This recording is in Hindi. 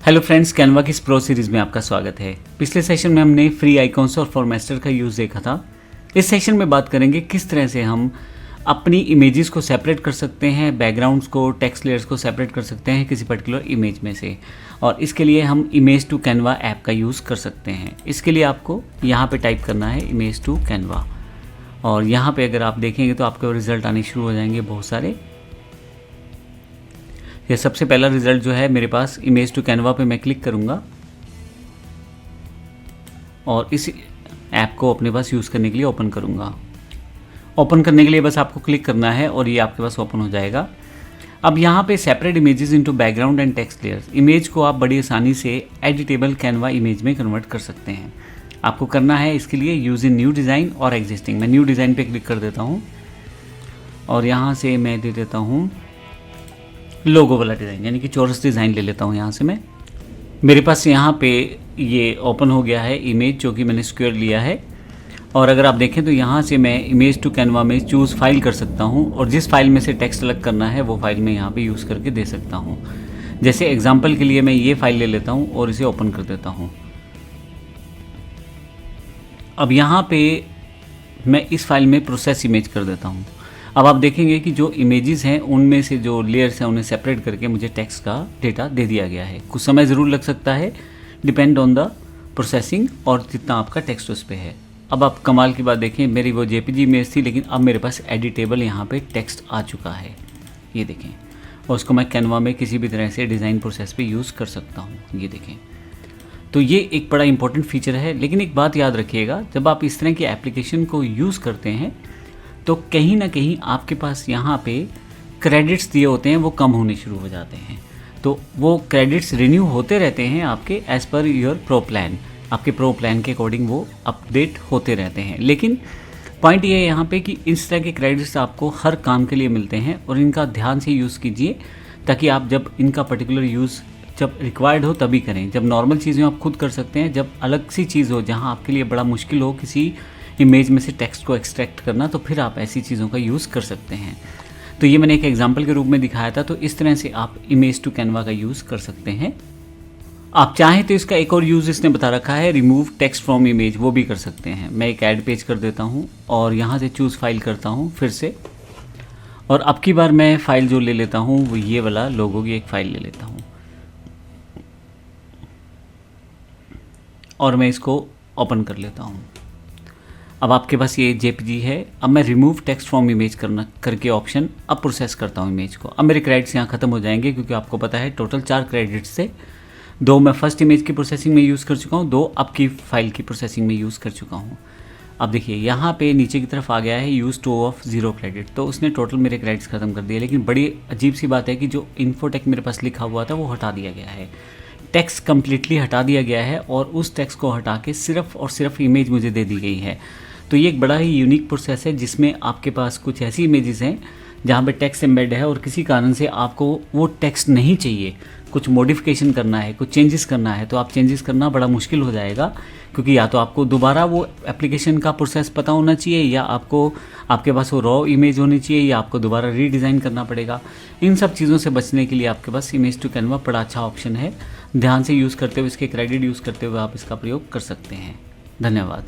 हेलो फ्रेंड्स, कैनवा की इस प्रो सीरीज में आपका स्वागत है। पिछले सेशन में हमने फ्री आइकॉन्स और फॉर्मेस्टर का यूज़ देखा था। इस सेशन में बात करेंगे किस तरह से हम अपनी इमेजेस को सेपरेट कर सकते हैं, बैकग्राउंड्स को, टेक्स्ट लेयर्स को सेपरेट कर सकते हैं किसी पर्टिकुलर इमेज में से। और इसके लिए हम इमेज टू कैनवा ऐप का यूज़ कर सकते हैं। इसके लिए आपको यहाँ पे टाइप करना है इमेज टू कैनवा, और यहाँ पे अगर आप देखेंगे तो आपके रिजल्ट आने शुरू हो जाएंगे बहुत सारे। ये सबसे पहला रिजल्ट जो है मेरे पास इमेज टू कैनवा पे मैं क्लिक करूँगा और इस ऐप को अपने पास यूज़ करने के लिए ओपन करूँगा। ओपन करने के लिए बस आपको क्लिक करना है और ये आपके पास ओपन हो जाएगा। अब यहाँ पे separate images into background and text layers, image को आप बड़ी आसानी से एडिटेबल कैनवा इमेज में कन्वर्ट कर सकते हैं। आपको करना है इसके लिए यूज़ इन न्यू डिज़ाइन और एग्जिस्टिंग। मैं न्यू डिज़ाइन पे क्लिक कर देता हूँ और यहाँ से मैं दे देता हूँ लोगो वाला डिज़ाइन, यानी कि चौरस डिज़ाइन ले लेता हूँ। यहाँ से मैं मेरे पास यहाँ पे ये ओपन हो गया है इमेज जो कि मैंने स्क्वायर लिया है। और अगर आप देखें तो यहाँ से मैं इमेज टू कैनवा में चूज़ फाइल कर सकता हूँ और जिस फाइल में से टेक्स्ट अलग करना है वो फाइल मैं यहाँ पे यूज़ करके दे सकता हूँ। जैसे एग्जांपल के लिए मैं ये फाइल ले लेता हूँ और इसे ओपन कर देता हूँ। अब यहाँ पे मैं इस फाइल में प्रोसेस इमेज कर देता हूँ। अब आप देखेंगे कि जो इमेजेस हैं उनमें से जो लेयर्स हैं उन्हें सेपरेट करके मुझे टेक्स्ट का डेटा दे दिया गया है। कुछ समय ज़रूर लग सकता है, डिपेंड ऑन द प्रोसेसिंग और जितना आपका टेक्स्ट उस पर है। अब आप कमाल की बात देखें, मेरी वो जेपीजी इमेज थी लेकिन अब मेरे पास एडिटेबल यहाँ पे टेक्स्ट आ चुका है, ये देखें। और उसको मैं कैनवा में किसी भी तरह से डिज़ाइन प्रोसेस पे यूज़ कर सकता हूँ, ये देखें। तो ये एक बड़ा इंपॉर्टेंट फीचर है। लेकिन एक बात याद रखिएगा, जब आप इस तरह की एप्लीकेशन को यूज़ करते हैं तो कहीं ना कहीं आपके पास यहाँ पे क्रेडिट्स दिए होते हैं वो कम होने शुरू हो जाते हैं। तो वो क्रेडिट्स रिन्यू होते रहते हैं आपके as per your pro plan, आपके प्रो प्लान के अकॉर्डिंग वो अपडेट होते रहते हैं। लेकिन पॉइंट ये है यहाँ पे कि इस तरह के क्रेडिट्स आपको हर काम के लिए मिलते हैं और इनका ध्यान से यूज़ कीजिए ताकि आप जब इनका पर्टिकुलर यूज़ जब रिक्वायर्ड हो तभी करें। जब नॉर्मल चीज़ें आप खुद कर सकते हैं, जब अलग सी चीज़ हो जहाँ आपके लिए बड़ा मुश्किल हो किसी इमेज में से टेक्स्ट को एक्सट्रैक्ट करना, तो फिर आप ऐसी चीज़ों का यूज़ कर सकते हैं। तो ये मैंने एक एग्जांपल के रूप में दिखाया था। तो इस तरह से आप इमेज टू कैनवा का यूज़ कर सकते हैं। आप चाहें तो इसका एक और यूज़ इसने बता रखा है, रिमूव टेक्स्ट फ्रॉम इमेज, वो भी कर सकते हैं। मैं एक ऐड पेज कर देता हूँ और यहाँ से चूज़ फाइल करता हूँ फिर से, और अब की बार मैं फ़ाइल जो ले लेता हूँ वो ये वाला लोगो की एक फ़ाइल ले लेता हूँ और मैं इसको ओपन कर लेता हूँ। अब आपके पास ये जेपीजी है। अब मैं रिमूव टेक्स्ट फ्रॉम इमेज करके ऑप्शन अब प्रोसेस करता हूँ इमेज को। अब मेरे क्रेडिट्स यहाँ ख़त्म हो जाएंगे क्योंकि आपको पता है टोटल 4 क्रेडिट्स थे। 2 मैं फर्स्ट इमेज की प्रोसेसिंग में यूज़ कर चुका हूँ, 2 अब की फाइल की प्रोसेसिंग में यूज़ कर चुका हूँ। अब देखिए यहाँ पे नीचे की तरफ आ गया है यूज़ 2 ऑफ 0 क्रेडिट, तो उसने टोटल मेरे क्रेडिट्स ख़त्म कर दिए। लेकिन बड़ी अजीब सी बात है कि जो इन्फोटेक मेरे पास लिखा हुआ था वो हटा दिया गया है। टेक्स्ट कम्प्लीटली हटा दिया गया है और उस टेक्स्ट को हटा के सिर्फ और सिर्फ इमेज मुझे दे दी गई है। तो ये एक बड़ा ही यूनिक प्रोसेस है जिसमें आपके पास कुछ ऐसी इमेजेस हैं जहाँ पे टेक्स्ट एम्बेड है और किसी कारण से आपको वो टेक्स्ट नहीं चाहिए, कुछ मॉडिफिकेशन करना है, कुछ चेंजेस करना है, तो आप चेंजेस करना बड़ा मुश्किल हो जाएगा। क्योंकि या तो आपको दोबारा वो एप्लीकेशन का प्रोसेस पता होना चाहिए या आपको आपके पास वो रॉ इमेज होनी चाहिए या आपको दोबारा रीडिज़ाइन करना पड़ेगा। इन सब चीज़ों से बचने के लिए आपके पास इमेज टू कैनवा बड़ा अच्छा ऑप्शन है। ध्यान से यूज़ करते हुए, इसके क्रेडिट यूज़ करते हुए आप इसका प्रयोग कर सकते हैं। धन्यवाद।